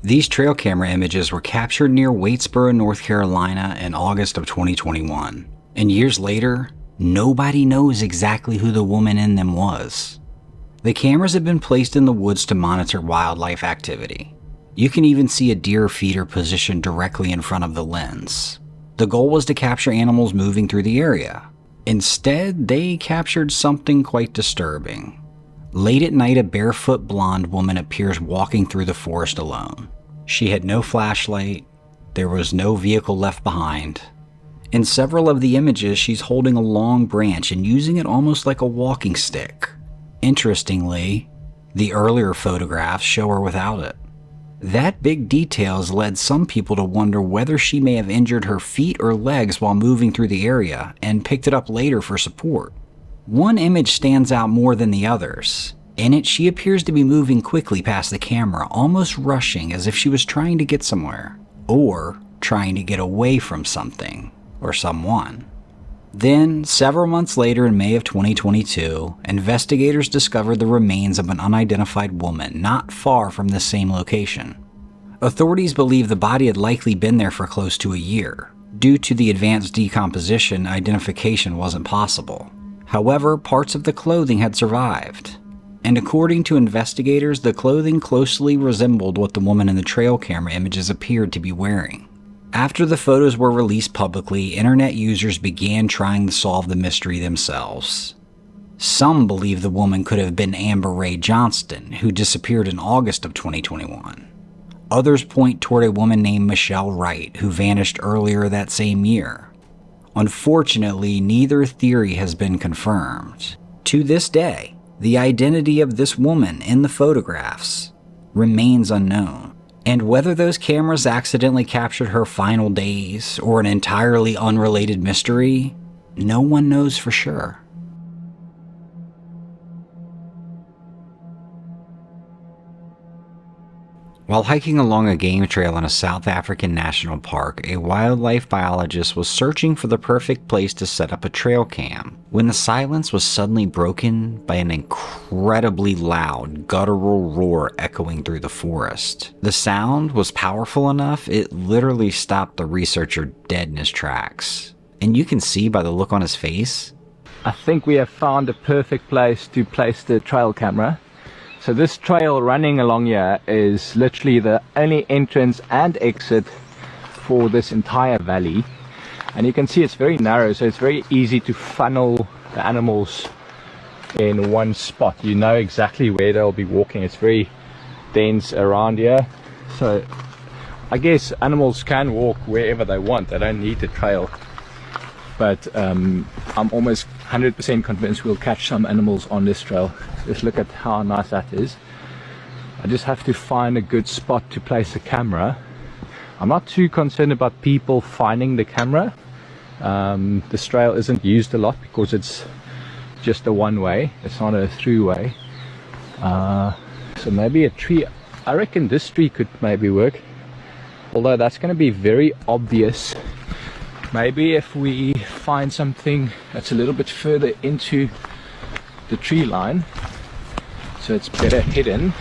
These trail camera images were captured near Waitsboro, North Carolina in August of 2021. And years later, nobody knows exactly who the woman in them was. The cameras have been placed in the woods to monitor wildlife activity. You can even see a deer feeder positioned directly in front of the lens. The goal was to capture animals moving through the area. Instead, they captured something quite disturbing. Late at night, a barefoot blonde woman appears walking through the forest alone. She had no flashlight. There was no vehicle left behind. In several of the images, she's holding a long branch and using it almost like a walking stick. Interestingly, the earlier photographs show her without it. That big detail has led some people to wonder whether she may have injured her feet or legs while moving through the area and picked it up later for support. One image stands out more than the others. In it, she appears to be moving quickly past the camera, almost rushing as if she was trying to get somewhere, or trying to get away from something or someone. Then, several months later in May of 2022, investigators discovered the remains of an unidentified woman not far from the same location. Authorities believe the body had likely been there for close to a year. Due to the advanced decomposition, identification wasn't possible. However, parts of the clothing had survived. And according to investigators, the clothing closely resembled what the woman in the trail camera images appeared to be wearing. After the photos were released publicly, internet users began trying to solve the mystery themselves. Some believe the woman could have been Amber Ray Johnston, who disappeared in August of 2021. Others point toward a woman named Michelle Wright, who vanished earlier that same year. Unfortunately, neither theory has been confirmed. To this day, the identity of this woman in the photographs remains unknown. And whether those cameras accidentally captured her final days or an entirely unrelated mystery, no one knows for sure. While hiking along a game trail in a South African national park, a wildlife biologist was searching for the perfect place to set up a trail cam when the silence was suddenly broken by an incredibly loud, guttural roar echoing through the forest. The sound was powerful enough, it literally stopped the researcher dead in his tracks. And you can see by the look on his face. I think we have found a perfect place to place the trail camera. So this trail running along here is literally the only entrance and exit for this entire valley. And you can see it's very narrow, so it's very easy to funnel the animals in one spot. You know exactly where they'll be walking. It's very dense around here. So I guess animals can walk wherever they want. They don't need the trail. But I'm almost 100% convinced we'll catch some animals on this trail. Just look at how nice that is. I just have to find a good spot to place the camera. I'm not too concerned about people finding the camera. This trail isn't used a lot because it's just a one-way. It's not a through-way. So maybe a tree. I reckon this tree could maybe work. Although that's going to be very obvious. Maybe if we find something that's a little bit further into the tree line, so it's better hidden,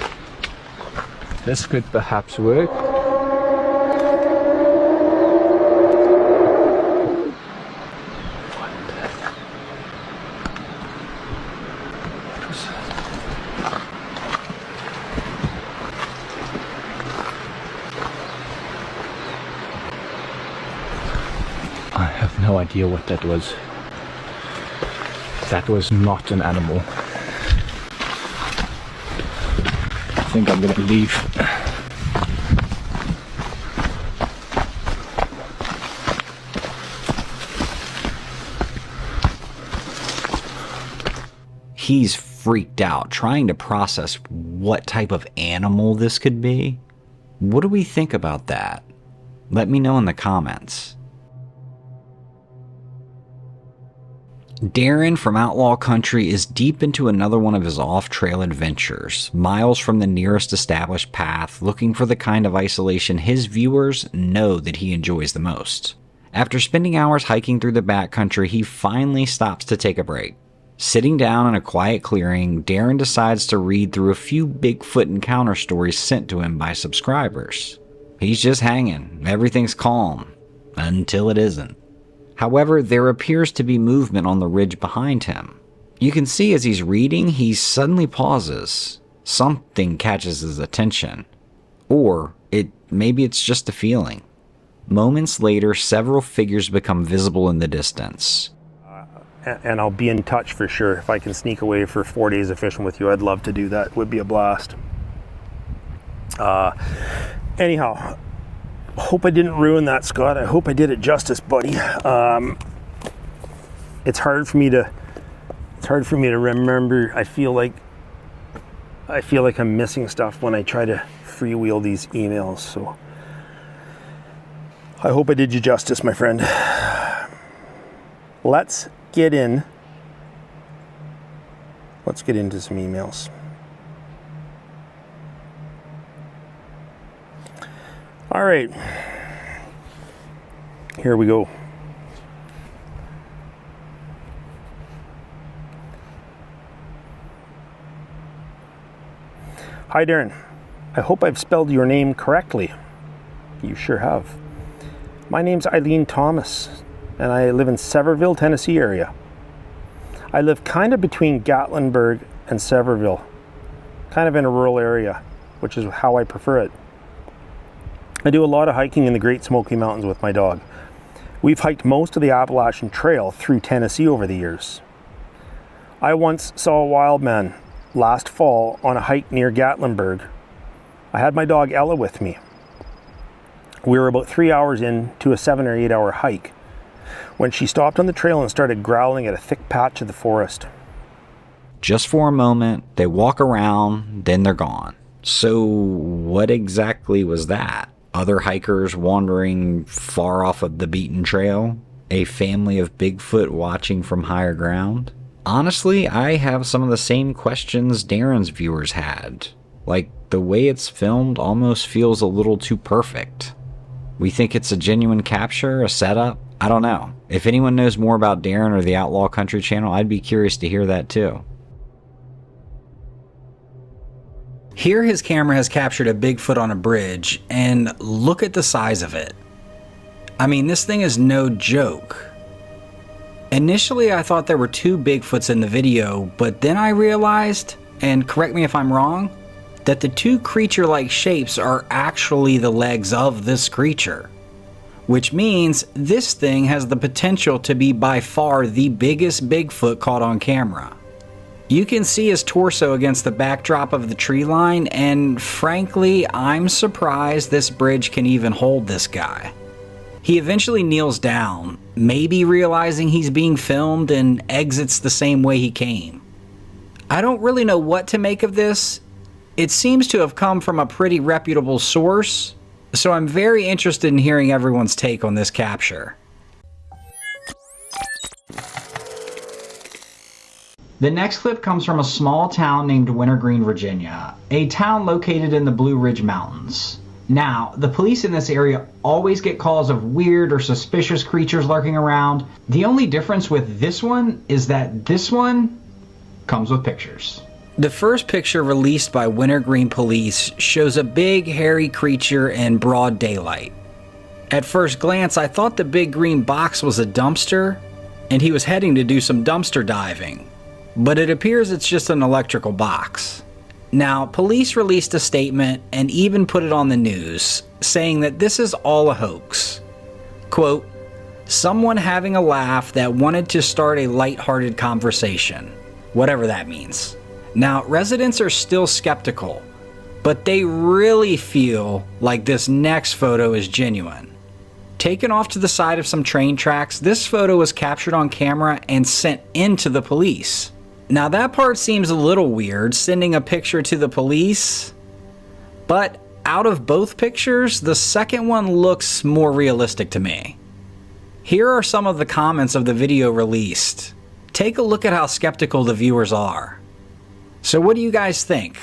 this could perhaps work. I have no idea what that was. That was not an animal. I think I'm gonna leave. He's freaked out, trying to process what type of animal this could be. What do we think about that? Let me know in the comments. Darren from Outlaw Country is deep into another one of his off-trail adventures, miles from the nearest established path, looking for the kind of isolation his viewers know that he enjoys the most. After spending hours hiking through the backcountry, he finally stops to take a break. Sitting down in a quiet clearing, Darren decides to read through a few Bigfoot encounter stories sent to him by subscribers. He's just hanging. Everything's calm. Until it isn't. However, there appears to be movement on the ridge behind him. You can see as he's reading, he suddenly pauses. Something catches his attention. Or maybe it's just a feeling. Moments later, several figures become visible in the distance. And I'll be in touch for sure. If I can sneak away for 4 days of fishing with you, I'd love to do that. It would be a blast. Anyhow, hope I didn't ruin that, Scott. I hope I did it justice, buddy. It's hard for me to remember. I feel like I'm missing stuff when I try to freewheel these emails. So I hope I did you justice, my friend. Let's get into some emails. All right, here we go. Hi Darren, I hope I've spelled your name correctly. You sure have. My name's Eileen Thomas, and I live in Sevierville, Tennessee area. I live kind of between Gatlinburg and Sevierville, kind of in a rural area, which is how I prefer it. I do a lot of hiking in the Great Smoky Mountains with my dog. We've hiked most of the Appalachian Trail through Tennessee over the years. I once saw a wild man last fall on a hike near Gatlinburg. I had my dog Ella with me. We were about 3 hours into a 7 or 8 hour hike when she stopped on the trail and started growling at a thick patch of the forest. Just for a moment, they walk around, then they're gone. So what exactly was that? Other hikers wandering far off of the beaten trail? A family of Bigfoot watching from higher ground? Honestly, I have some of the same questions Darren's viewers had. Like, the way it's filmed almost feels a little too perfect. We think it's a genuine capture, a setup? I don't know. If anyone knows more about Darren or the Outlaw Country channel, I'd be curious to hear that too. Here his camera has captured a Bigfoot on a bridge, and look at the size of it. I mean, this thing is no joke. Initially, I thought there were 2 Bigfoots in the video, but then I realized, and correct me if I'm wrong, that the 2 creature-like shapes are actually the legs of this creature. Which means this thing has the potential to be by far the biggest Bigfoot caught on camera. You can see his torso against the backdrop of the tree line, and frankly, I'm surprised this bridge can even hold this guy. He eventually kneels down, maybe realizing he's being filmed, and exits the same way he came. I don't really know what to make of this. It seems to have come from a pretty reputable source, so I'm very interested in hearing everyone's take on this capture. The next clip comes from a small town named Wintergreen, Virginia, a town located in the Blue Ridge Mountains. Now, the police in this area always get calls of weird or suspicious creatures lurking around. The only difference with this one is that this one comes with pictures. The first picture released by Wintergreen police shows a big hairy creature in broad daylight. At first glance, I thought the big green box was a dumpster, and he was heading to do some dumpster diving. But it appears it's just an electrical box. Now, police released a statement and even put it on the news, saying that this is all a hoax. Quote, someone having a laugh that wanted to start a lighthearted conversation. Whatever that means. Now, residents are still skeptical, but they really feel like this next photo is genuine. Taken off to the side of some train tracks, this photo was captured on camera and sent in to the police. Now that part seems a little weird, sending a picture to the police, but out of both pictures, the second one looks more realistic to me. Here are some of the comments of the video released. Take a look at how skeptical the viewers are. So what do you guys think?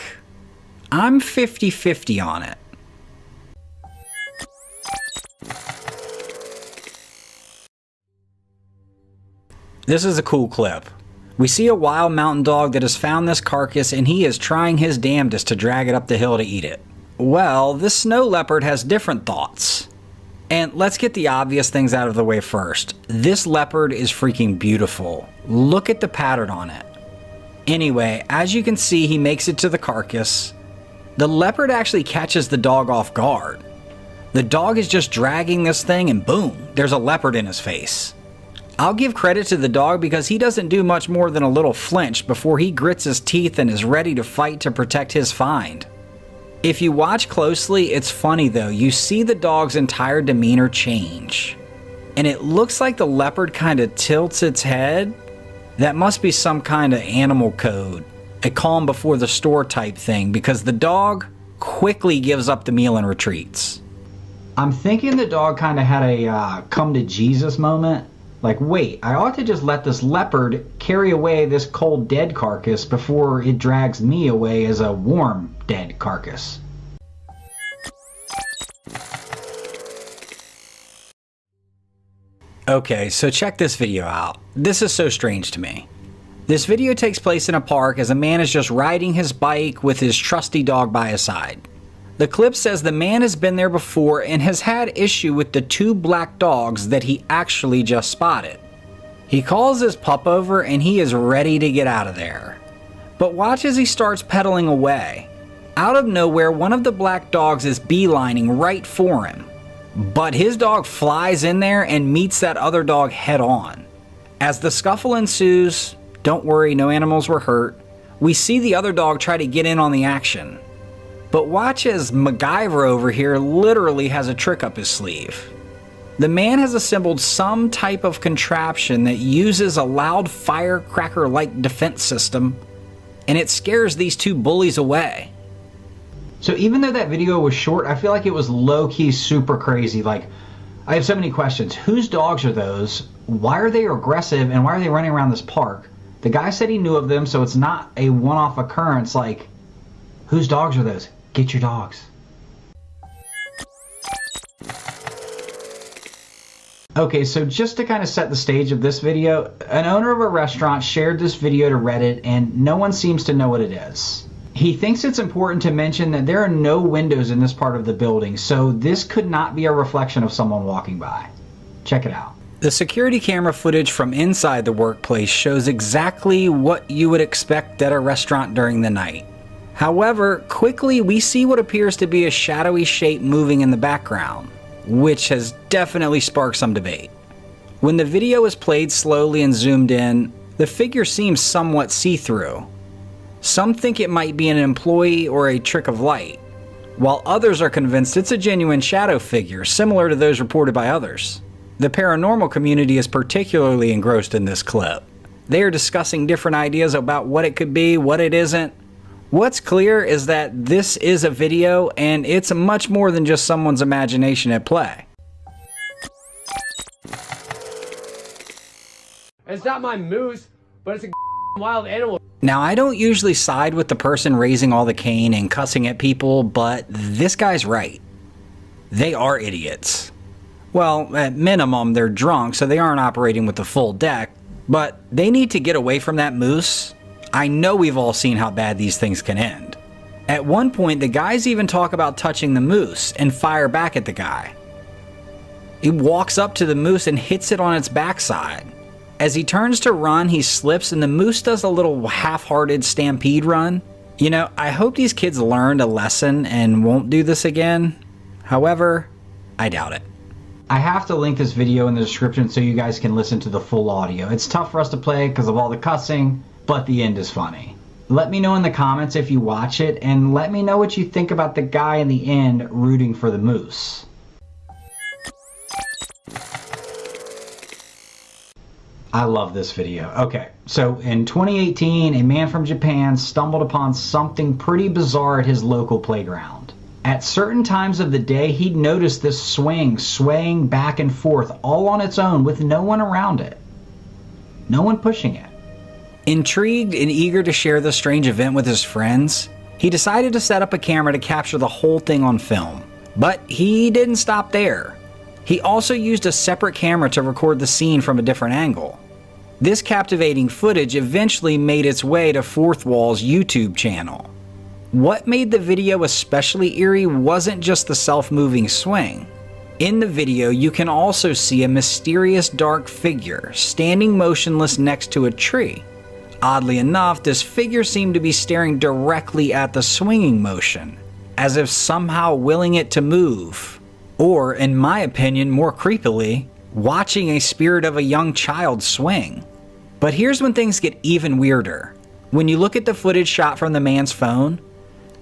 I'm 50-50 on it. This is a cool clip. We see a wild mountain dog that has found this carcass and he is trying his damnedest to drag it up the hill to eat it. Well, this snow leopard has different thoughts. And let's get the obvious things out of the way first. This leopard is freaking beautiful. Look at the pattern on it. Anyway, as you can see, he makes it to the carcass. The leopard actually catches the dog off guard. The dog is just dragging this thing and boom, there's a leopard in his face. I'll give credit to the dog because he doesn't do much more than a little flinch before he grits his teeth and is ready to fight to protect his find. If you watch closely, it's funny though, you see the dog's entire demeanor change. And it looks like the leopard kind of tilts its head. That must be some kind of animal code, a calm before the storm type thing, because the dog quickly gives up the meal and retreats. I'm thinking the dog kind of had a come to Jesus moment. Like, wait, I ought to just let this leopard carry away this cold dead carcass before it drags me away as a warm dead carcass. Okay, so check this video out. This is so strange to me. This video takes place in a park as a man is just riding his bike with his trusty dog by his side. The clip says the man has been there before and has had issue with the two black dogs that he actually just spotted. He calls his pup over and he is ready to get out of there. But watch as he starts pedaling away. Out of nowhere, one of the black dogs is beelining right for him. But his dog flies in there and meets that other dog head on. As the scuffle ensues, don't worry, no animals were hurt, we see the other dog try to get in on the action. But watch as MacGyver over here literally has a trick up his sleeve. The man has assembled some type of contraption that uses a loud firecracker-like defense system, and it scares these two bullies away. So even though that video was short, I feel like it was low-key super crazy. Like, I have so many questions. Whose dogs are those? Why are they aggressive, and why are they running around this park? The guy said he knew of them, so it's not a one-off occurrence. Like, whose dogs are those? Get your dogs. Okay, so just to kind of set the stage of this video, an owner of a restaurant shared this video to Reddit and no one seems to know what it is. He thinks it's important to mention that there are no windows in this part of the building, so this could not be a reflection of someone walking by. Check it out. The security camera footage from inside the workplace shows exactly what you would expect at a restaurant during the night. However, quickly we see what appears to be a shadowy shape moving in the background, which has definitely sparked some debate. When the video is played slowly and zoomed in, the figure seems somewhat see-through. Some think it might be an employee or a trick of light, while others are convinced it's a genuine shadow figure, similar to those reported by others. The paranormal community is particularly engrossed in this clip. They are discussing different ideas about what it could be, what it isn't. What's clear is that this is a video and it's much more than just someone's imagination at play. It's not my moose, but it's a wild animal. Now, I don't usually side with the person raising all the cane and cussing at people, but this guy's right. They are idiots. Well, at minimum, they're drunk, so they aren't operating with the full deck, but they need to get away from that moose. I know we've all seen how bad these things can end. At one point, the guys even talk about touching the moose and fire back at the guy. He walks up to the moose and hits it on its backside. As he turns to run, he slips and the moose does a little half-hearted stampede run. You know, I hope these kids learned a lesson and won't do this again. However, I doubt it. I have to link this video in the description so you guys can listen to the full audio. It's tough for us to play because of all the cussing, but the end is funny. Let me know in the comments if you watch it, and let me know what you think about the guy in the end rooting for the moose. I love this video. Okay, so in 2018, a man from Japan stumbled upon something pretty bizarre at his local playground. At certain times of the day, he'd noticed this swing swaying back and forth all on its own with no one around it. No one pushing it. Intrigued and eager to share this strange event with his friends, he decided to set up a camera to capture the whole thing on film. But he didn't stop there. He also used a separate camera to record the scene from a different angle. This captivating footage eventually made its way to Fourth Wall's YouTube channel. What made the video especially eerie wasn't just the self-moving swing. In the video, you can also see a mysterious dark figure standing motionless next to a tree. Oddly enough, this figure seemed to be staring directly at the swinging motion, as if somehow willing it to move. Or, in my opinion, more creepily, watching a spirit of a young child swing. But here's when things get even weirder. When you look at the footage shot from the man's phone,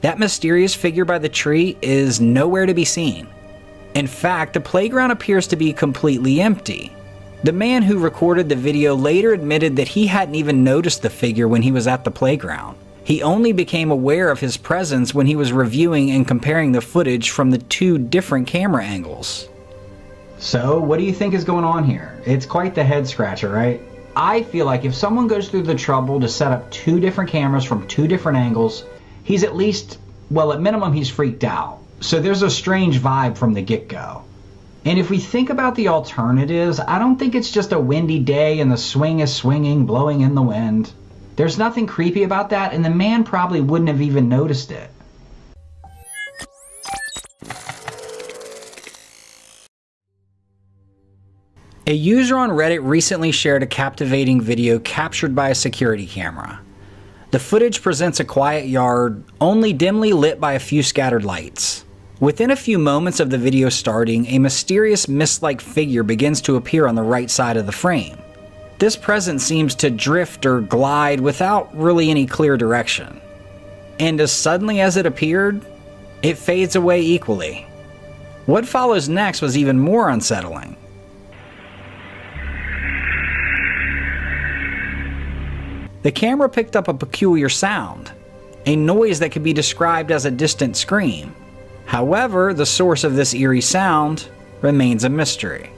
that mysterious figure by the tree is nowhere to be seen. In fact, the playground appears to be completely empty. The man who recorded the video later admitted that he hadn't even noticed the figure when he was at the playground. He only became aware of his presence when he was reviewing and comparing the footage from the two different camera angles. So, what do you think is going on here? It's quite the head scratcher, right? I feel like if someone goes through the trouble to set up two different cameras from two different angles, he's at least, well, at minimum, he's freaked out. So there's a strange vibe from the get-go. And if we think about the alternatives, I don't think it's just a windy day and the swing is swinging, blowing in the wind. There's nothing creepy about that, and the man probably wouldn't have even noticed it. A user on Reddit recently shared a captivating video captured by a security camera. The footage presents a quiet yard, only dimly lit by a few scattered lights. Within a few moments of the video starting, a mysterious mist-like figure begins to appear on the right side of the frame. This presence seems to drift or glide without really any clear direction. And as suddenly as it appeared, it fades away equally. What follows next was even more unsettling. The camera picked up a peculiar sound, a noise that could be described as a distant scream. However, the source of this eerie sound remains a mystery.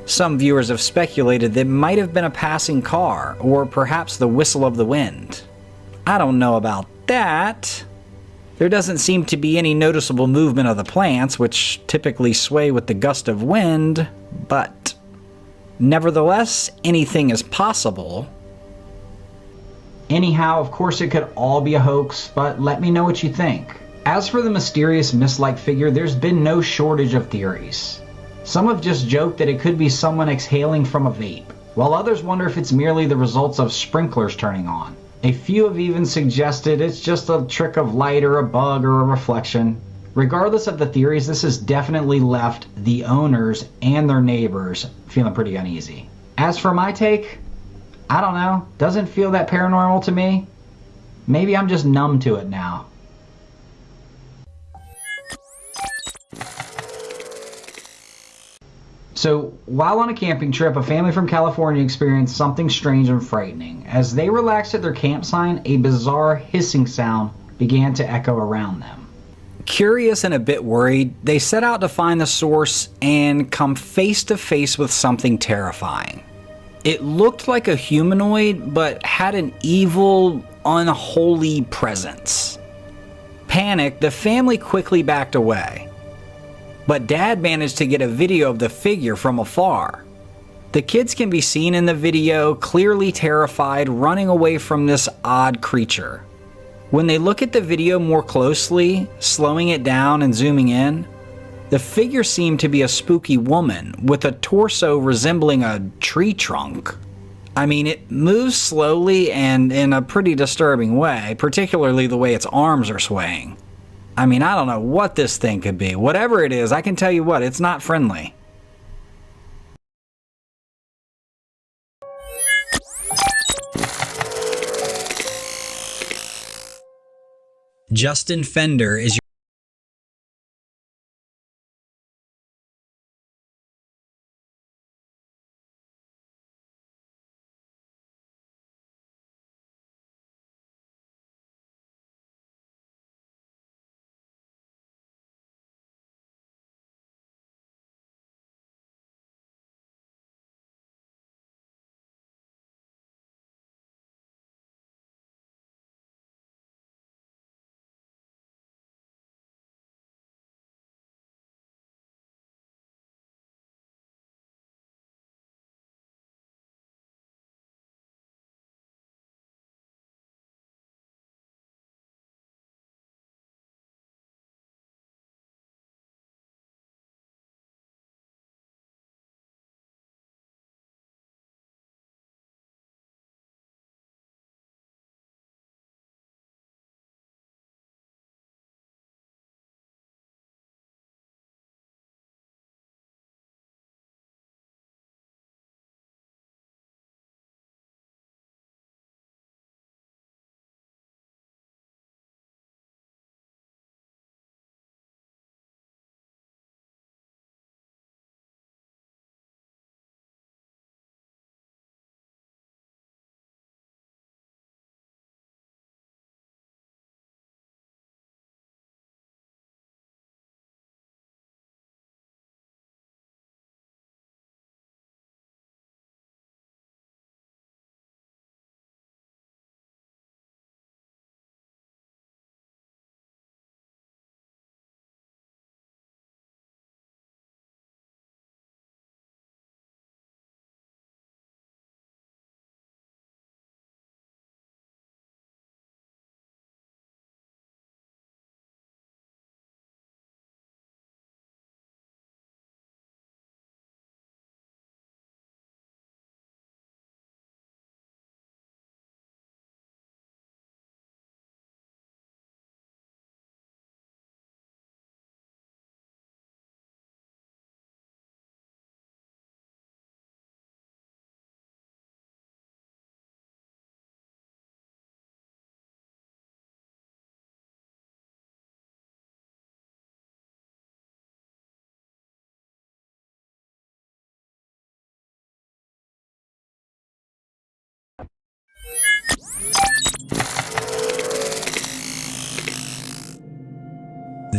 Some viewers have speculated that it might have been a passing car, or perhaps the whistle of the wind. I don't know about that. There doesn't seem to be any noticeable movement of the plants, which typically sway with the gust of wind, but nevertheless, anything is possible. Anyhow, of course it could all be a hoax, but let me know what you think. As for the mysterious mist-like figure, there's been no shortage of theories. Some have just joked that it could be someone exhaling from a vape, while others wonder if it's merely the results of sprinklers turning on. A few have even suggested it's just a trick of light or a bug or a reflection. Regardless of the theories, this has definitely left the owners and their neighbors feeling pretty uneasy. As for my take, I don't know, doesn't feel that paranormal to me. Maybe I'm just numb to it now. So, while on a camping trip, a family from California experienced something strange and frightening. As they relaxed at their campsite, a bizarre hissing sound began to echo around them. Curious and a bit worried, they set out to find the source and come face to face with something terrifying. It looked like a humanoid, but had an evil, unholy presence. Panicked, the family quickly backed away. But Dad managed to get a video of the figure from afar. The kids can be seen in the video, clearly terrified, running away from this odd creature. When they look at the video more closely, slowing it down and zooming in, the figure seemed to be a spooky woman with a torso resembling a tree trunk. I mean, it moves slowly and in a pretty disturbing way, particularly the way its arms are swaying. I mean, I don't know what this thing could be. Whatever it is, I can tell you what, it's not friendly. Justin Fender is your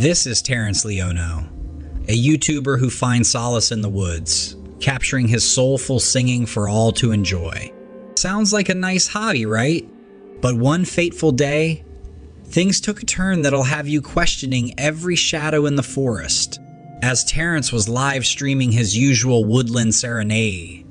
This is Terrence Leono, a YouTuber who finds solace in the woods, capturing his soulful singing for all to enjoy. Sounds like a nice hobby, right? But one fateful day, things took a turn that'll have you questioning every shadow in the forest. As Terrence was live streaming his usual woodland serenade,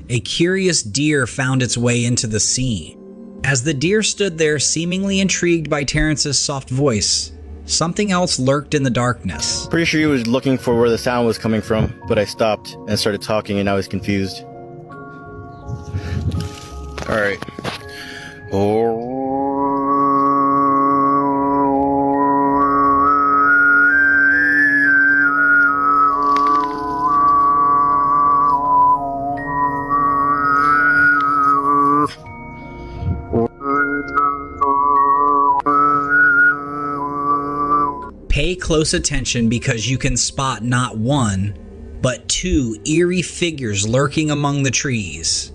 a curious deer found its way into the scene. As the deer stood there seemingly intrigued by Terrence's soft voice, something else lurked in the darkness. Pretty sure he was looking for where the sound was coming from, but I stopped and started talking and I was confused. Alright. Pay close attention because you can spot not one, but two eerie figures lurking among the trees.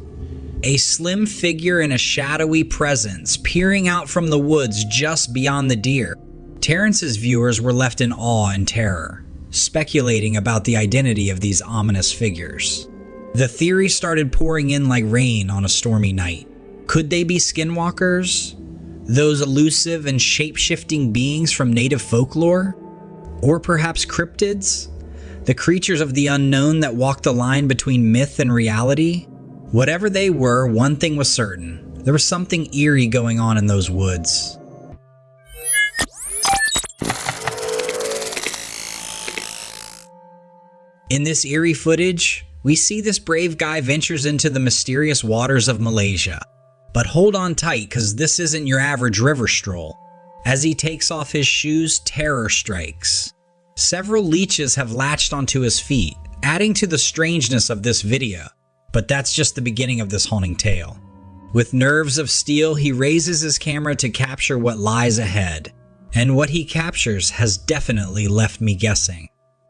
A slim figure and a shadowy presence peering out from the woods just beyond the deer. Terrence's viewers were left in awe and terror, speculating about the identity of these ominous figures. The theory started pouring in like rain on a stormy night. Could they be skinwalkers? Those elusive and shape-shifting beings from native folklore? Or perhaps cryptids? The creatures of the unknown that walk the line between myth and reality? Whatever they were, one thing was certain. There was something eerie going on in those woods. In this eerie footage, we see this brave guy ventures into the mysterious waters of Malaysia. But hold on tight, because this isn't your average river stroll. As he takes off his shoes, terror strikes. Several leeches have latched onto his feet, adding to the strangeness of this video. But that's just the beginning of this haunting tale. With nerves of steel, he raises his camera to capture what lies ahead. And what he captures has definitely left me guessing.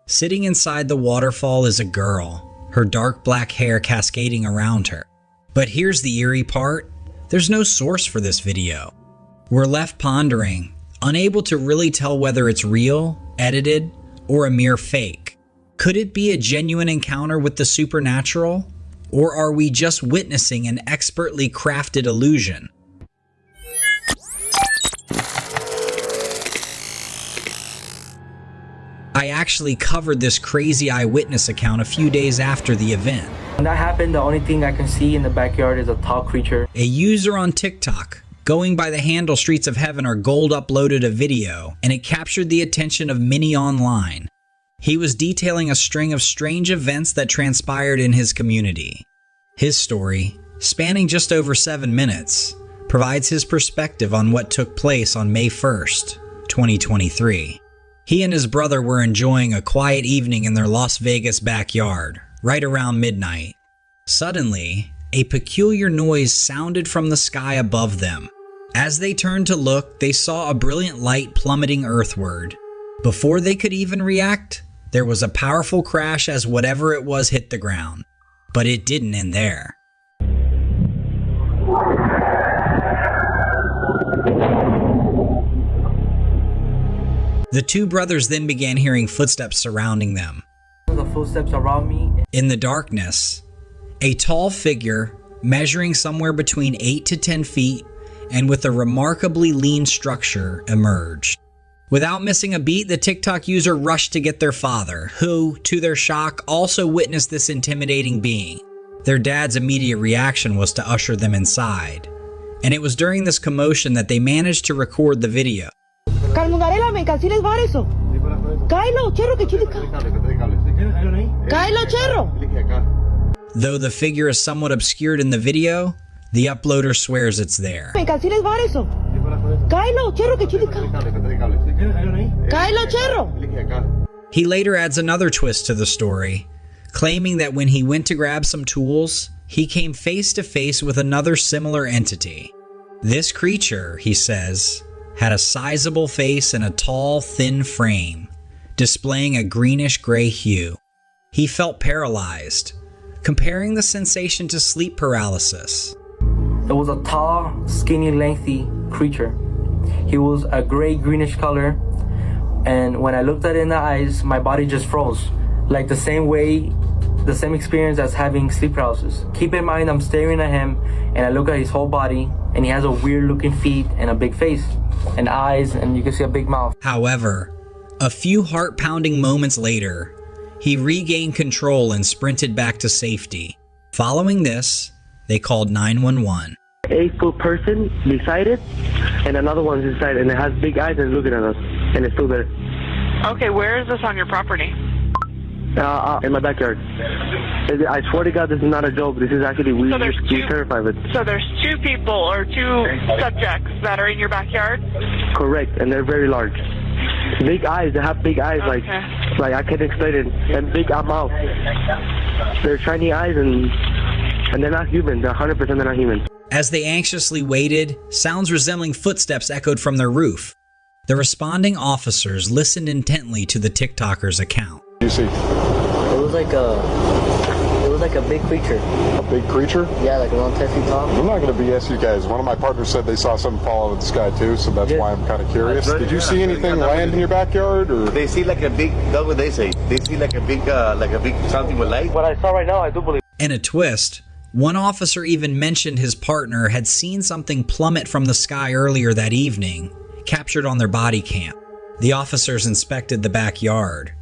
Sitting inside the waterfall is a girl, her dark black hair cascading around her. But here's the eerie part. There's no source for this video. We're left pondering, unable to really tell whether it's real, edited, or a mere fake. Could it be a genuine encounter with the supernatural? Or are we just witnessing an expertly crafted illusion? I actually covered this crazy eyewitness account a few days after the event. When that happened, the only thing I can see in the backyard is a tall creature. A user on TikTok, going by the handle Streets of Heaven or Gold, uploaded a video, and it captured the attention of many online. He was detailing a string of strange events that transpired in his community. His story, spanning just over 7 minutes, provides his perspective on what took place on May 1st, 2023. He and his brother were enjoying a quiet evening in their Las Vegas backyard, right around midnight. Suddenly, a peculiar noise sounded from the sky above them. As they turned to look, they saw a brilliant light plummeting earthward. Before they could even react, there was a powerful crash as whatever it was hit the ground. But it didn't end there. The two brothers then began hearing footsteps surrounding them. The footsteps around me. In the darkness, a tall figure measuring somewhere between 8 to 10 feet and with a remarkably lean structure emerged. Without missing a beat, the TikTok user rushed to get their father, who, to their shock, also witnessed this intimidating being. Their dad's immediate reaction was to usher them inside, and it was during this commotion that they managed to record the video. Though the figure is somewhat obscured in the video, the uploader swears it's there. He later adds another twist to the story, claiming that when he went to grab some tools, he came face to face with another similar entity. This creature, he says, had a sizable face and a tall, thin frame, displaying a greenish-gray hue. He felt paralyzed, comparing the sensation to sleep paralysis. It was a tall, skinny, lengthy creature. He was a gray-greenish color And when I looked at it in the eyes, my body just froze. Like the same experience as having sleep paralysis. Keep in mind, I'm staring at him and I look at his whole body, and he has a weird looking feet and a big face and eyes, and you can see a big mouth. However, a few heart-pounding moments later, he regained control and sprinted back to safety. Following this, they called 911. 8-foot person beside it, and another one's inside, and it has big eyes and looking at us, and it's still there. Okay, where is this on your property? In my backyard. I swear to God, this is not a joke. This is actually, we're terrified of it. So there's 2 people or 2 subjects that are in your backyard? Correct, and they're very large. Big eyes, they have big eyes, Okay. like I can't explain it, and big mouth. They're shiny eyes, and they're not human. They're 100% they're not human. As they anxiously waited, sounds resembling footsteps echoed from their roof. The responding officers listened intently to the TikToker's account. You see? It was like a big creature. A big creature? Yeah, like around 10 feet tall. I'm not going to BS you guys. One of my partners said they saw something fall out of the sky too, so that's why I'm kind of curious. Did you see anything land in your backyard, or? They see like a big, that's what they say. They see like a big something with light. What I saw right now, I do believe. In a twist, one officer even mentioned his partner had seen something plummet from the sky earlier that evening, captured on their body cam. The officers inspected the backyard,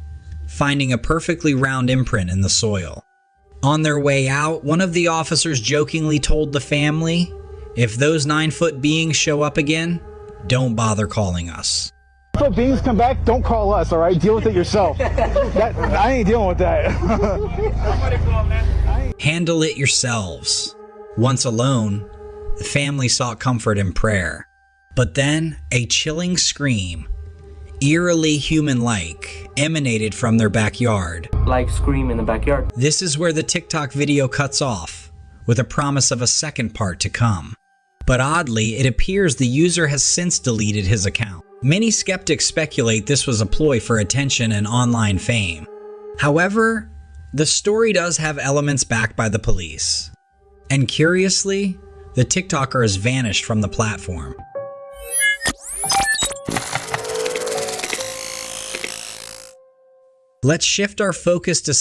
finding a perfectly round imprint in the soil. On their way out, one of the officers jokingly told the family, "If those 9-foot beings show up again, don't bother calling us." If beings come back, don't call us, all right? Deal with it yourself. I ain't dealing with that. Handle it yourselves. Once alone, the family sought comfort in prayer. But then, a chilling scream, eerily human-like, emanated from their backyard. Like scream in the backyard. This is where the TikTok video cuts off, with a promise of a second part to come. But oddly, it appears the user has since deleted his account. Many skeptics speculate this was a ploy for attention and online fame. However, the story does have elements backed by the police. And curiously, the TikToker has vanished from the platform. Let's shift our focus to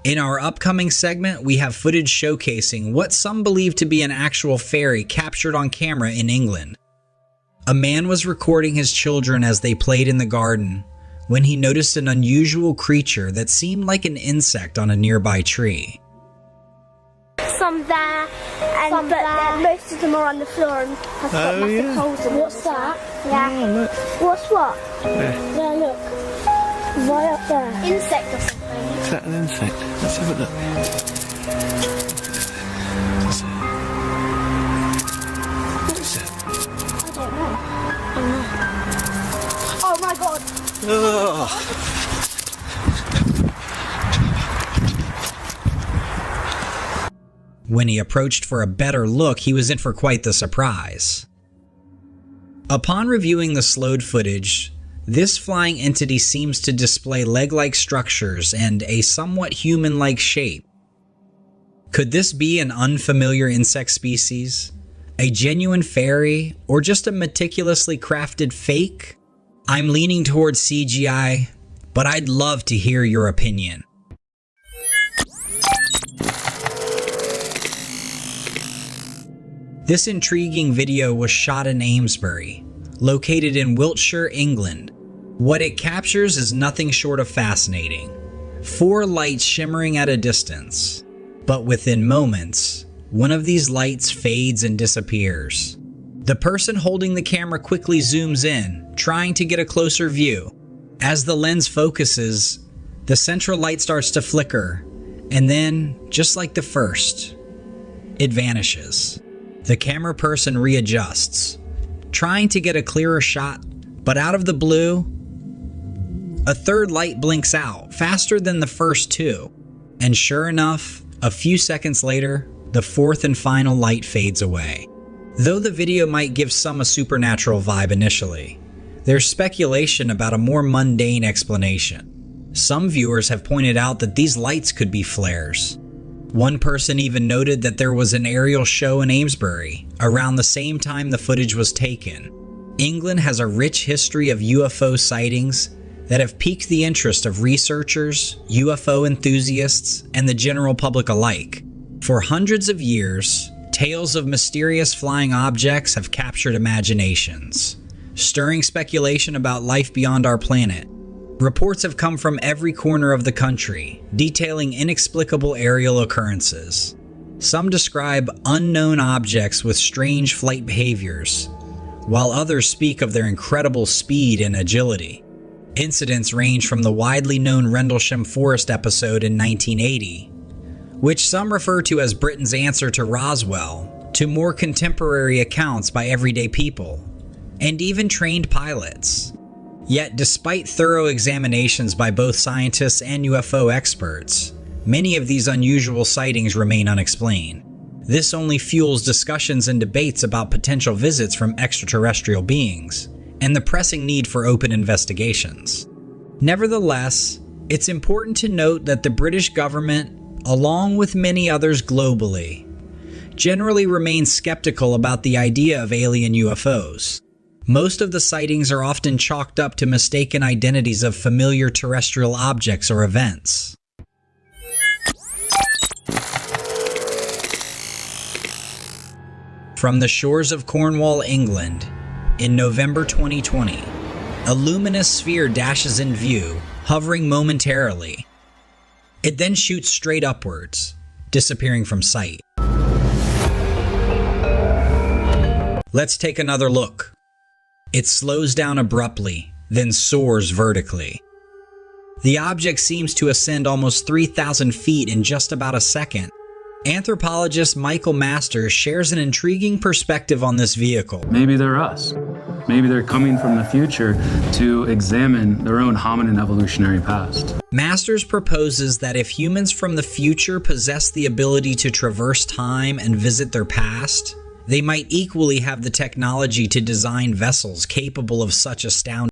In our upcoming segment, we have footage showcasing what some believe to be an actual fairy captured on camera in England. A man was recording his children as they played in the garden when he noticed an unusual creature that seemed like an insect on a nearby tree. Some there, and most of them are on the floor and have got massive holes in them. What's that? Yeah. Oh, look. What's what? There. Yeah, look. Right up there. Insect or something. Is that an insect? Let's have a look. What is it? I don't know. Oh my god. When he approached for a better look, he was in for quite the surprise. Upon reviewing the slowed footage, This flying entity seems to display leg-like structures and a somewhat human-like shape. Could this be an unfamiliar insect species? A genuine fairy, or just a meticulously crafted fake? I'm leaning towards CGI, but I'd love to hear your opinion. This intriguing video was shot in Amesbury, located in Wiltshire, England. What it captures is nothing short of fascinating. 4 lights shimmering at a distance, but within moments, one of these lights fades and disappears. The person holding the camera quickly zooms in, trying to get a closer view. As the lens focuses, the central light starts to flicker, and then, just like the first, it vanishes. The camera person readjusts, trying to get a clearer shot, but out of the blue, a third light blinks out faster than the first 2. And sure enough, a few seconds later, the 4th and final light fades away. Though the video might give some a supernatural vibe initially, there's speculation about a more mundane explanation. Some viewers have pointed out that these lights could be flares. One person even noted that there was an aerial show in Amesbury around the same time the footage was taken. England has a rich history of UFO sightings that have piqued the interest of researchers, UFO enthusiasts, and the general public alike. For hundreds of years, tales of mysterious flying objects have captured imaginations, stirring speculation about life beyond our planet. Reports have come from every corner of the country, detailing inexplicable aerial occurrences. Some describe unknown objects with strange flight behaviors, while others speak of their incredible speed and agility. Incidents range from the widely known Rendlesham Forest episode in 1980, which some refer to as Britain's answer to Roswell, to more contemporary accounts by everyday people, and even trained pilots. Yet, despite thorough examinations by both scientists and UFO experts, many of these unusual sightings remain unexplained. This only fuels discussions and debates about potential visits from extraterrestrial beings, and the pressing need for open investigations. Nevertheless, it's important to note that the British government, along with many others globally, generally remains skeptical about the idea of alien UFOs. Most of the sightings are often chalked up to mistaken identities of familiar terrestrial objects or events. From the shores of Cornwall, England, in November 2020, a luminous sphere dashes in view, hovering momentarily. It then shoots straight upwards, disappearing from sight. Let's take another look. It slows down abruptly, then soars vertically. The object seems to ascend almost 3,000 feet in just about a second. Anthropologist Michael Masters shares an intriguing perspective on this vehicle. Maybe they're us. Maybe they're coming from the future to examine their own hominin evolutionary past. Masters proposes that if humans from the future possess the ability to traverse time and visit their past, they might equally have the technology to design vessels capable of such astounding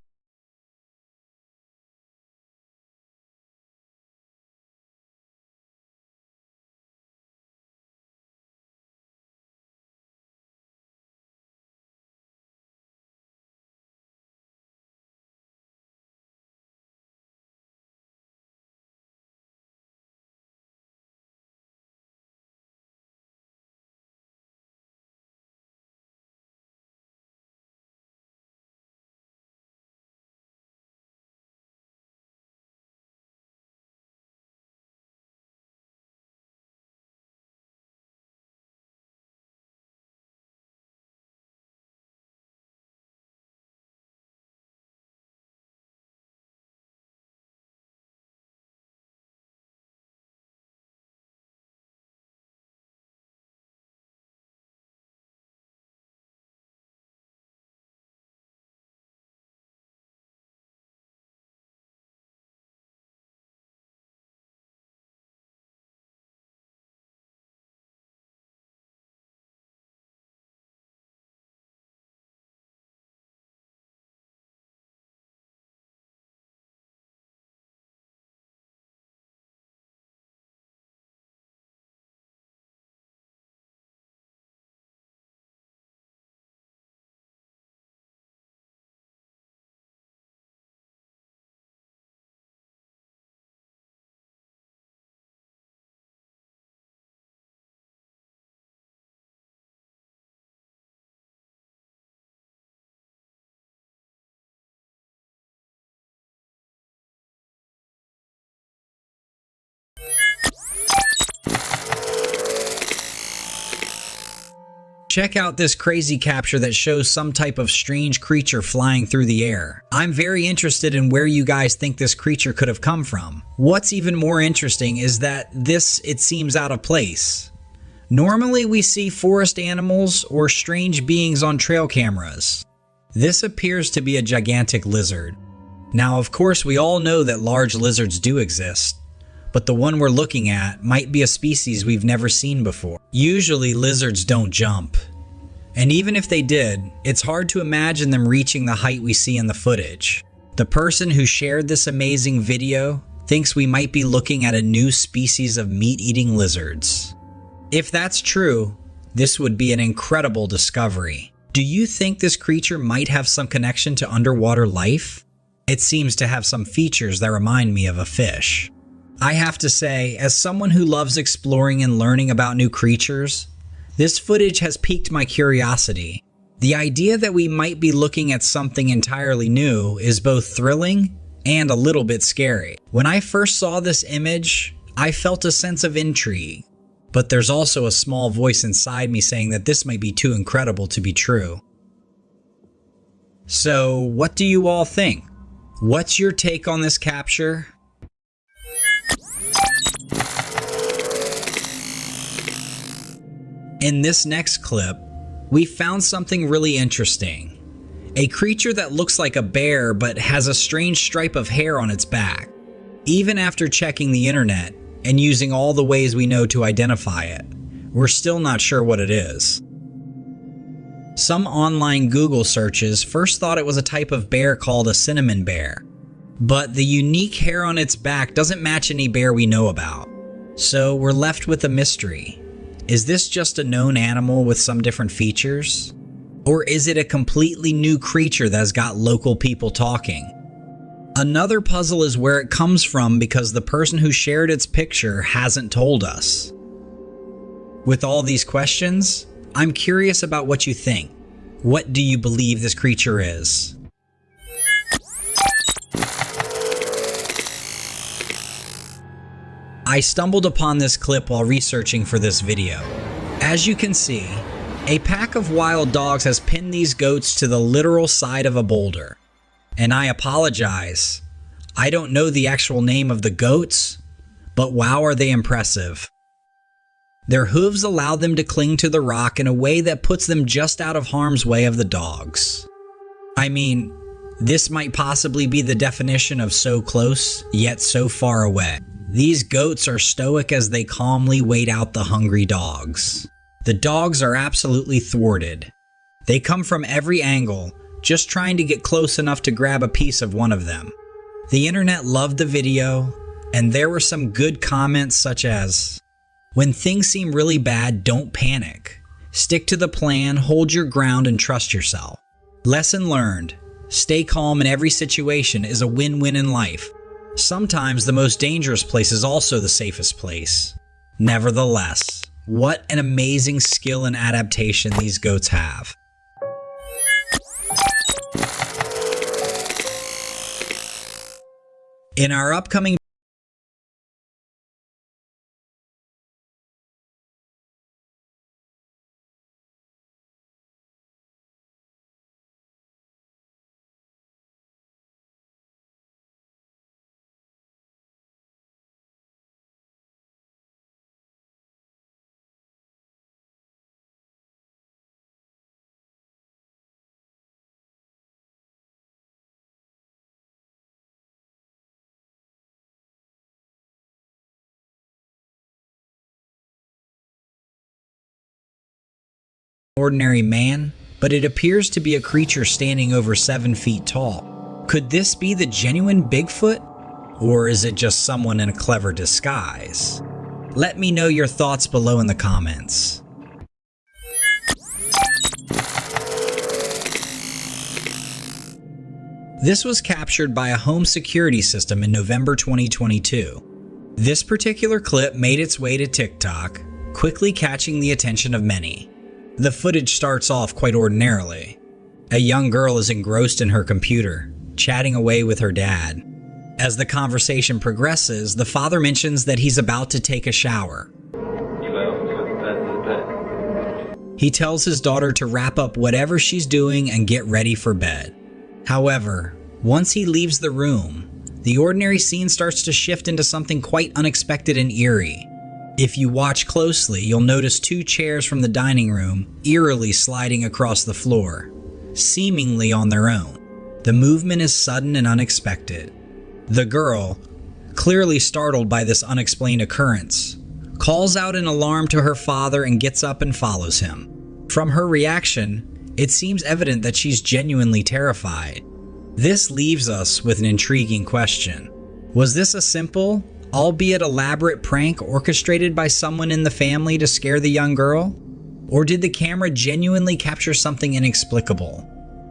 Check out this crazy capture that shows some type of strange creature flying through the air. I'm very interested in where you guys think this creature could have come from. What's even more interesting is that it seems out of place. Normally we see forest animals or strange beings on trail cameras. This appears to be a gigantic lizard. Now, of course, we all know that large lizards do exist, but the one we're looking at might be a species we've never seen before. Usually lizards don't jump, and even if they did, it's hard to imagine them reaching the height we see in the footage. The person who shared this amazing video thinks we might be looking at a new species of meat-eating lizards. If that's true, this would be an incredible discovery. Do you think this creature might have some connection to underwater life? It seems to have some features that remind me of a fish. I have to say, as someone who loves exploring and learning about new creatures, this footage has piqued my curiosity. The idea that we might be looking at something entirely new is both thrilling and a little bit scary. When I first saw this image, I felt a sense of intrigue, but there's also a small voice inside me saying that this might be too incredible to be true. So, what do you all think? What's your take on this capture? In this next clip, we found something really interesting. A creature that looks like a bear but has a strange stripe of hair on its back. Even after checking the internet and using all the ways we know to identify it, we're still not sure what it is. Some online Google searches first thought it was a type of bear called a cinnamon bear, but the unique hair on its back doesn't match any bear we know about. So we're left with a mystery. Is this just a known animal with some different features? Or is it a completely new creature that's got local people talking? Another puzzle is where it comes from because the person who shared its picture hasn't told us. With all these questions, I'm curious about what you think. What do you believe this creature is? I stumbled upon this clip while researching for this video. As you can see, a pack of wild dogs has pinned these goats to the literal side of a boulder. And I apologize, I don't know the actual name of the goats, but wow, are they impressive. Their hooves allow them to cling to the rock in a way that puts them just out of harm's way of the dogs. I mean, this might possibly be the definition of so close, yet so far away. These goats are stoic as they calmly wait out the hungry dogs. The dogs are absolutely thwarted. They come from every angle, just trying to get close enough to grab a piece of one of them. The internet loved the video, and there were some good comments such as, "When things seem really bad, don't panic. Stick to the plan, hold your ground, and trust yourself. Lesson learned. Stay calm in every situation is a win-win in life. Sometimes the most dangerous place is also the safest place." Nevertheless, what an amazing skill and adaptation these goats have. In our upcoming ordinary man, but it appears to be a creature standing over 7 feet tall. Could this be the genuine Bigfoot? Or is it just someone in a clever disguise? Let me know your thoughts below in the comments. This was captured by a home security system in November 2022. This particular clip made its way to TikTok, quickly catching the attention of many. The footage starts off quite ordinarily. A young girl is engrossed in her computer, chatting away with her dad. As the conversation progresses, the father mentions that he's about to take a shower. He tells his daughter to wrap up whatever she's doing and get ready for bed. However, once he leaves the room, the ordinary scene starts to shift into something quite unexpected and eerie. If you watch closely, you'll notice 2 chairs from the dining room eerily sliding across the floor, seemingly on their own. The movement is sudden and unexpected. The girl, clearly startled by this unexplained occurrence, calls out an alarm to her father and gets up and follows him. From her reaction, it seems evident that she's genuinely terrified. This leaves us with an intriguing question. Was this a simple, albeit elaborate prank orchestrated by someone in the family to scare the young girl? Or did the camera genuinely capture something inexplicable?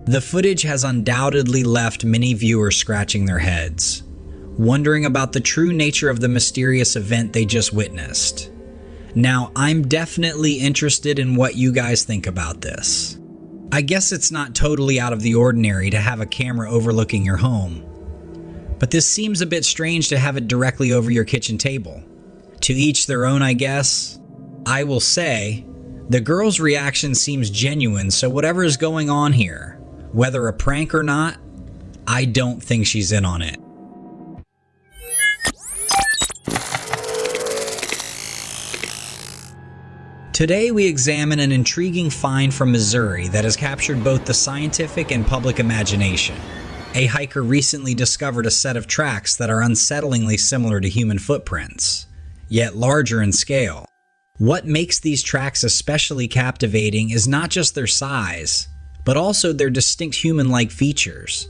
The footage has undoubtedly left many viewers scratching their heads, wondering about the true nature of the mysterious event they just witnessed. Now, I'm definitely interested in what you guys think about this. I guess it's not totally out of the ordinary to have a camera overlooking your home, but this seems a bit strange to have it directly over your kitchen table. To each their own, I guess. I will say, the girl's reaction seems genuine, so whatever is going on here, whether a prank or not, I don't think she's in on it. Today we examine an intriguing find from Missouri that has captured both the scientific and public imagination. A hiker recently discovered a set of tracks that are unsettlingly similar to human footprints, yet larger in scale. What makes these tracks especially captivating is not just their size, but also their distinct human-like features,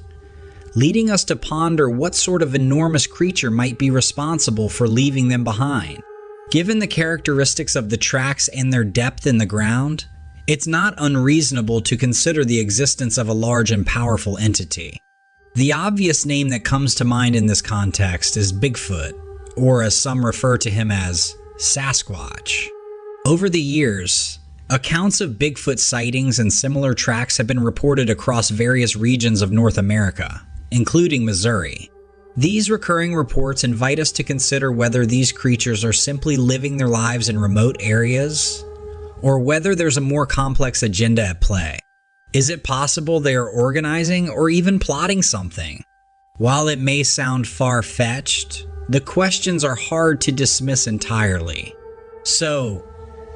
leading us to ponder what sort of enormous creature might be responsible for leaving them behind. Given the characteristics of the tracks and their depth in the ground, it's not unreasonable to consider the existence of a large and powerful entity. The obvious name that comes to mind in this context is Bigfoot, or as some refer to him as Sasquatch. Over the years, accounts of Bigfoot sightings and similar tracks have been reported across various regions of North America, including Missouri. These recurring reports invite us to consider whether these creatures are simply living their lives in remote areas, or whether there's a more complex agenda at play. Is it possible they are organizing or even plotting something? While it may sound far-fetched, the questions are hard to dismiss entirely. So,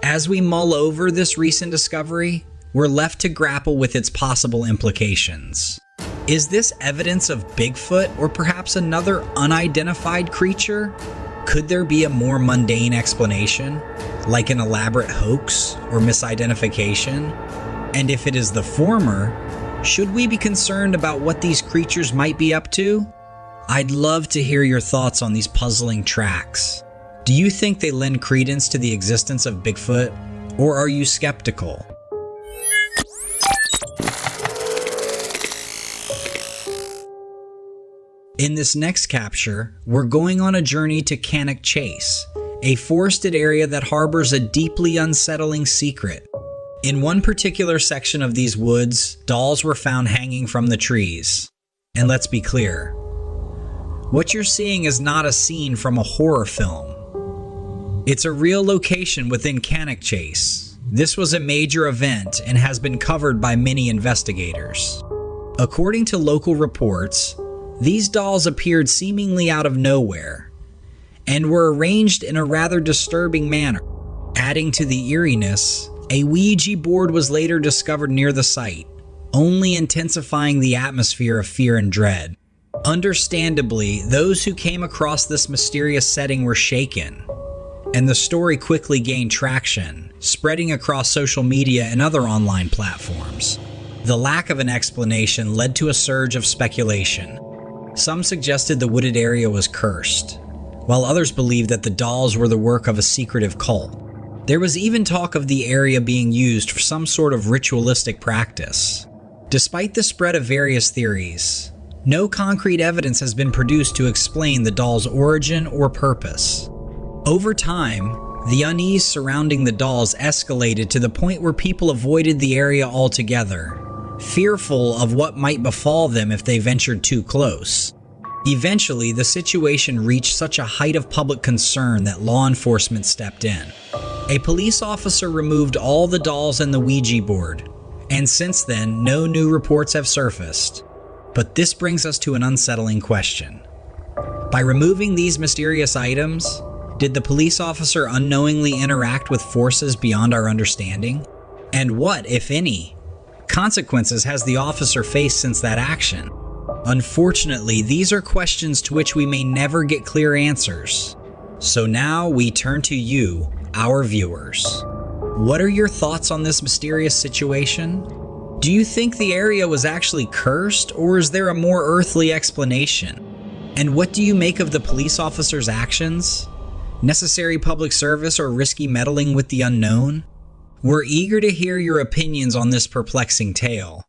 as we mull over this recent discovery, we're left to grapple with its possible implications. Is this evidence of Bigfoot or perhaps another unidentified creature? Could there be a more mundane explanation, like an elaborate hoax or misidentification? And if it is the former, should we be concerned about what these creatures might be up to? I'd love to hear your thoughts on these puzzling tracks. Do you think they lend credence to the existence of Bigfoot, or are you skeptical? In this next capture, we're going on a journey to Canic Chase, a forested area that harbors a deeply unsettling secret. In one particular section of these woods, dolls were found hanging from the trees. And let's be clear, what you're seeing is not a scene from a horror film. It's a real location within Canic Chase. This was a major event and has been covered by many investigators. According to local reports, these dolls appeared seemingly out of nowhere and were arranged in a rather disturbing manner. Adding to the eeriness, a Ouija board was later discovered near the site, only intensifying the atmosphere of fear and dread. Understandably, those who came across this mysterious setting were shaken, and the story quickly gained traction, spreading across social media and other online platforms. The lack of an explanation led to a surge of speculation. Some suggested the wooded area was cursed, while others believed that the dolls were the work of a secretive cult. There was even talk of the area being used for some sort of ritualistic practice. Despite the spread of various theories, no concrete evidence has been produced to explain the dolls' origin or purpose. Over time, the unease surrounding the dolls escalated to the point where people avoided the area altogether, fearful of what might befall them if they ventured too close. Eventually, the situation reached such a height of public concern that law enforcement stepped in. A police officer removed all the dolls and the Ouija board, and since then, no new reports have surfaced. But this brings us to an unsettling question. By removing these mysterious items, did the police officer unknowingly interact with forces beyond our understanding? And what, if any, consequences has the officer faced since that action? Unfortunately, these are questions to which we may never get clear answers. So now we turn to you, our viewers. What are your thoughts on this mysterious situation? Do you think the area was actually cursed, or is there a more earthly explanation? And what do you make of the police officer's actions? Necessary public service or risky meddling with the unknown? We're eager to hear your opinions on this perplexing tale.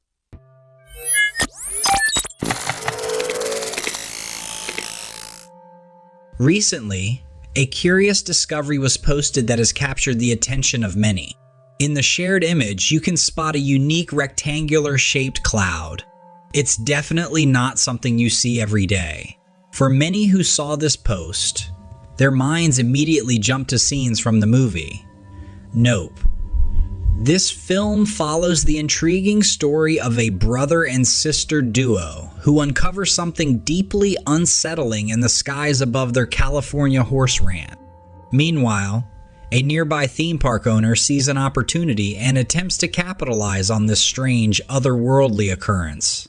Recently, a curious discovery was posted that has captured the attention of many. In the shared image, you can spot a unique rectangular shaped cloud. It's definitely not something you see every day. For many who saw this post, their minds immediately jumped to scenes from the movie. Nope. This film follows the intriguing story of a brother and sister duo who uncover something deeply unsettling in the skies above their California horse ranch. Meanwhile, a nearby theme park owner sees an opportunity and attempts to capitalize on this strange, otherworldly occurrence.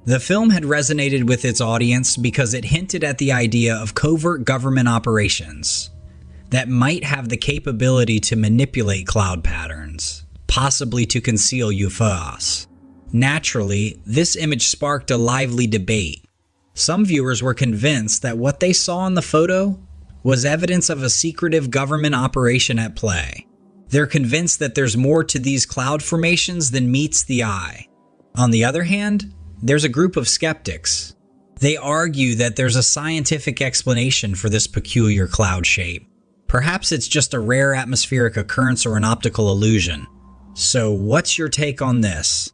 The film had resonated with its audience because it hinted at the idea of covert government operations that might have the capability to manipulate cloud patterns, possibly to conceal UFOs. Naturally, this image sparked a lively debate. Some viewers were convinced that what they saw in the photo was evidence of a secretive government operation at play. They're convinced that there's more to these cloud formations than meets the eye. On the other hand, there's a group of skeptics. They argue that there's a scientific explanation for this peculiar cloud shape. Perhaps it's just a rare atmospheric occurrence or an optical illusion. So what's your take on this?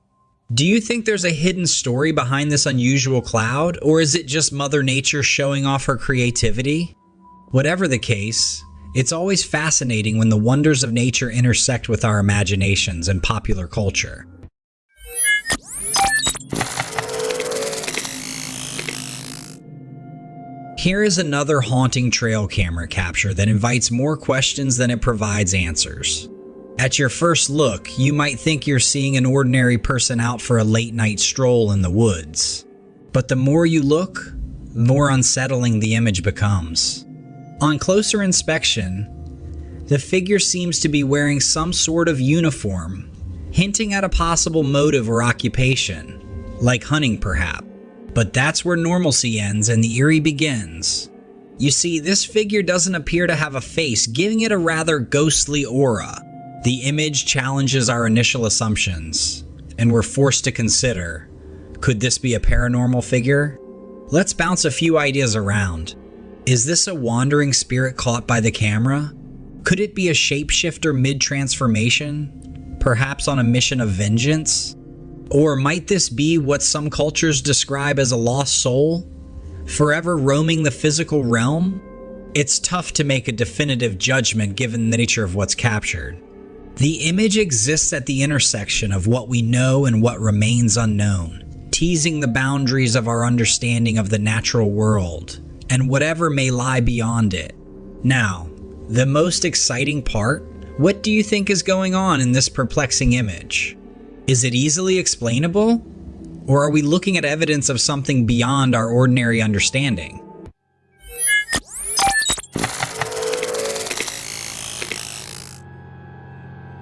Do you think there's a hidden story behind this unusual cloud, or is it just Mother Nature showing off her creativity? Whatever the case, it's always fascinating when the wonders of nature intersect with our imaginations and popular culture. Here is another haunting trail camera capture that invites more questions than it provides answers. At your first look, you might think you're seeing an ordinary person out for a late-night stroll in the woods. But the more you look, the more unsettling the image becomes. On closer inspection, the figure seems to be wearing some sort of uniform, hinting at a possible motive or occupation, like hunting perhaps. But that's where normalcy ends and the eerie begins. You see, this figure doesn't appear to have a face, giving it a rather ghostly aura. The image challenges our initial assumptions, and we're forced to consider, could this be a paranormal figure? Let's bounce a few ideas around. Is this a wandering spirit caught by the camera? Could it be a shapeshifter mid-transformation? Perhaps on a mission of vengeance? Or might this be what some cultures describe as a lost soul, forever roaming the physical realm? It's tough to make a definitive judgment given the nature of what's captured. The image exists at the intersection of what we know and what remains unknown, teasing the boundaries of our understanding of the natural world and whatever may lie beyond it. Now, the most exciting part, what do you think is going on in this perplexing image? Is it easily explainable? Or are we looking at evidence of something beyond our ordinary understanding?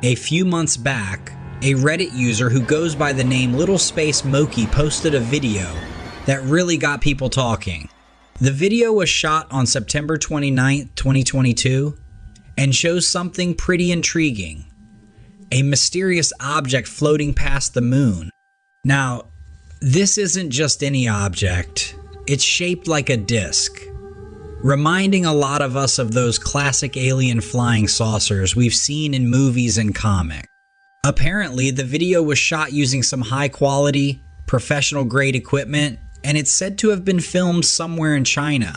A few months back, a Reddit user who goes by the name Little Space Moki posted a video that really got people talking. The video was shot on September 29, 2022, and shows something pretty intriguing. A mysterious object floating past the moon. Now, this isn't just any object. It's shaped like a disc, reminding a lot of us of those classic alien flying saucers we've seen in movies and comics. Apparently, the video was shot using some high-quality, professional-grade equipment, and it's said to have been filmed somewhere in China.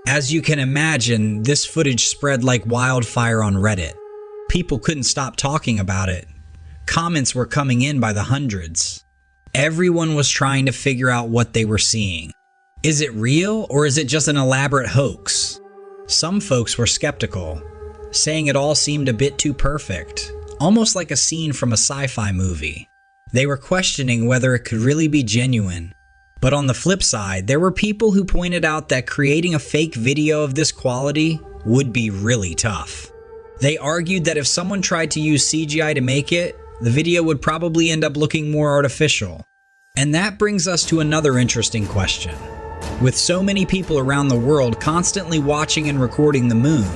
As you can imagine, this footage spread like wildfire on Reddit. people couldn't stop talking about it. Comments were coming in by the hundreds. Everyone was trying to figure out what they were seeing. Is it real or is it just an elaborate hoax? Some folks were skeptical, saying it all seemed a bit too perfect, almost like a scene from a sci-fi movie. They were questioning whether it could really be genuine. But on the flip side, there were people who pointed out that creating a fake video of this quality would be really tough. They argued that if someone tried to use CGI to make it, the video would probably end up looking more artificial. And that brings us to another interesting question. With so many people around the world constantly watching and recording the moon,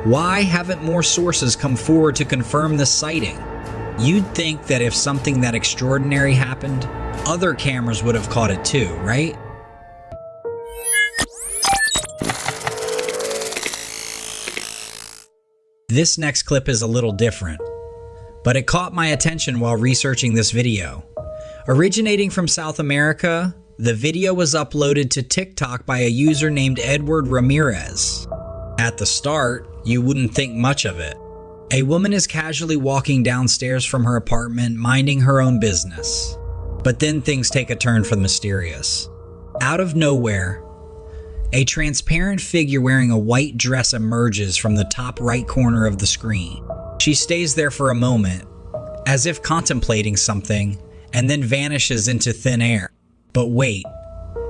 why haven't more sources come forward to confirm this sighting? You'd think that if something that extraordinary happened, other cameras would have caught it too, right? This next clip is a little different, but it caught my attention while researching this video. Originating from South America, the video was uploaded to TikTok by a user named Edward Ramirez. At the start, you wouldn't think much of it. A woman is casually walking downstairs from her apartment, minding her own business. But then things take a turn for the mysterious. Out of nowhere, a transparent figure wearing a white dress emerges from the top right corner of the screen. She stays there for a moment, as if contemplating something, and then vanishes into thin air. But wait,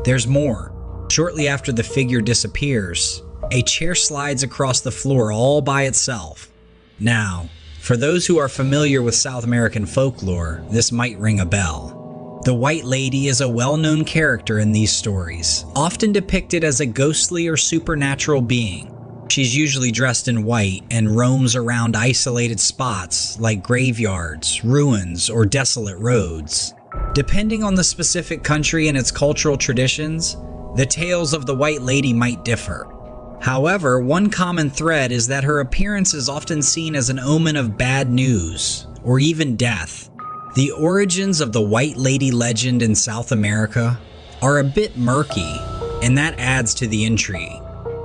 there's more. Shortly after the figure disappears, a chair slides across the floor all by itself. Now, for those who are familiar with South American folklore, this might ring a bell. The White Lady is a well-known character in these stories, often depicted as a ghostly or supernatural being. She's usually dressed in white and roams around isolated spots like graveyards, ruins, or desolate roads. Depending on the specific country and its cultural traditions, the tales of the White Lady might differ. However, one common thread is that her appearance is often seen as an omen of bad news, or even death. The origins of the White Lady legend in South America are a bit murky, and that adds to the intrigue.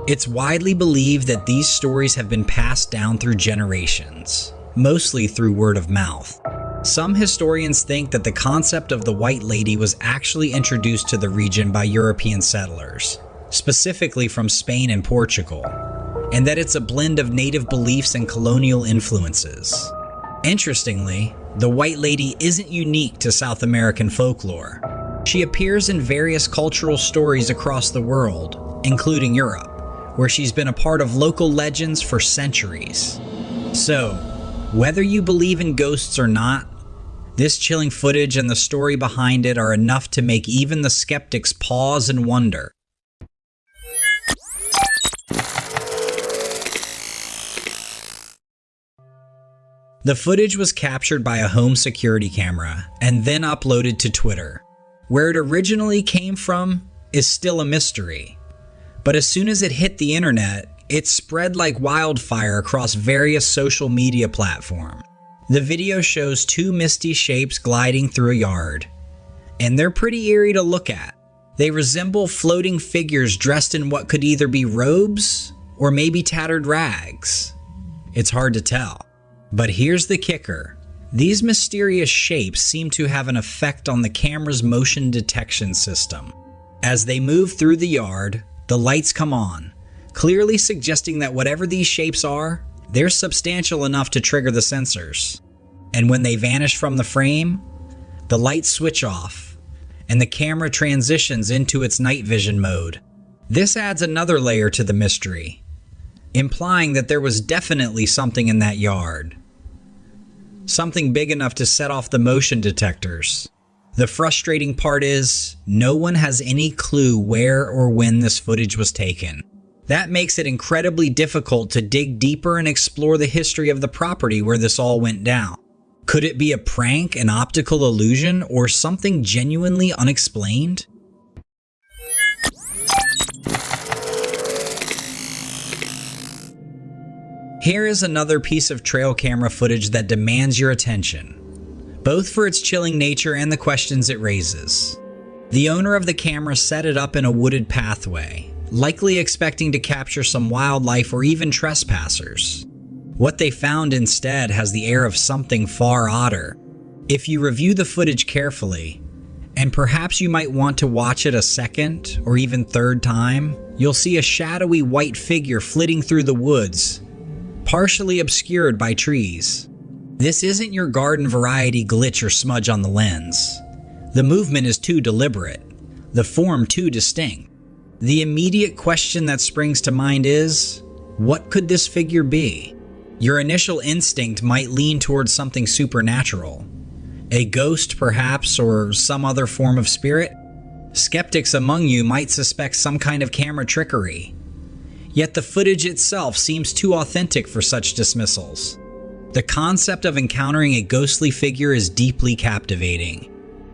It's widely believed that these stories have been passed down through generations, mostly through word of mouth. Some historians think that the concept of the White Lady was actually introduced to the region by European settlers, specifically from Spain and Portugal, and that it's a blend of native beliefs and colonial influences. Interestingly, the White Lady isn't unique to South American folklore. She appears in various cultural stories across the world, including Europe, where she's been a part of local legends for centuries. So, whether you believe in ghosts or not, this chilling footage and the story behind it are enough to make even the skeptics pause and wonder. The footage was captured by a home security camera and then uploaded to Twitter. Where it originally came from is still a mystery. But as soon as it hit the internet, it spread like wildfire across various social media platforms. The video shows two misty shapes gliding through a yard, and they're pretty eerie to look at. They resemble floating figures dressed in what could either be robes or maybe tattered rags. It's hard to tell. But here's the kicker. These mysterious shapes seem to have an effect on the camera's motion detection system. As they move through the yard, the lights come on, clearly suggesting that whatever these shapes are, they're substantial enough to trigger the sensors. And when they vanish from the frame, the lights switch off, and the camera transitions into its night vision mode. This adds another layer to the mystery, implying that there was definitely something in that yard. Something big enough to set off the motion detectors. The frustrating part is, no one has any clue where or when this footage was taken. That makes it incredibly difficult to dig deeper and explore the history of the property where this all went down. Could it be a prank, an optical illusion, or something genuinely unexplained? Here is another piece of trail camera footage that demands your attention, both for its chilling nature and the questions it raises. The owner of the camera set it up in a wooded pathway, likely expecting to capture some wildlife or even trespassers. What they found instead has the air of something far odder. If you review the footage carefully, and perhaps you might want to watch it a second or even third time, you'll see a shadowy white figure flitting through the woods, partially obscured by trees. This isn't your garden variety glitch or smudge on the lens. The movement is too deliberate, the form too distinct. The immediate question that springs to mind is, what could this figure be? Your initial instinct might lean towards something supernatural. A ghost, perhaps, or some other form of spirit? Skeptics among you might suspect some kind of camera trickery. Yet the footage itself seems too authentic for such dismissals. The concept of encountering a ghostly figure is deeply captivating.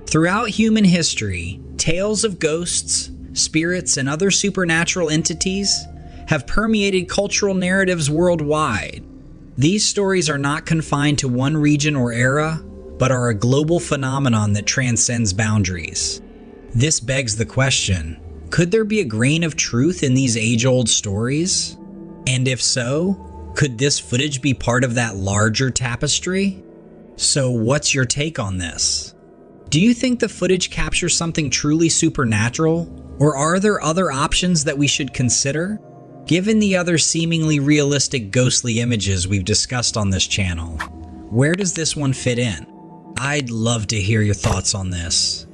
Throughout human history, tales of ghosts, spirits, and other supernatural entities have permeated cultural narratives worldwide. These stories are not confined to one region or era, but are a global phenomenon that transcends boundaries. This begs the question, could there be a grain of truth in these age-old stories? And if so, could this footage be part of that larger tapestry? So what's your take on this? Do you think the footage captures something truly supernatural, or are there other options that we should consider? Given the other seemingly realistic ghostly images we've discussed on this channel, where does this one fit in? I'd love to hear your thoughts on this.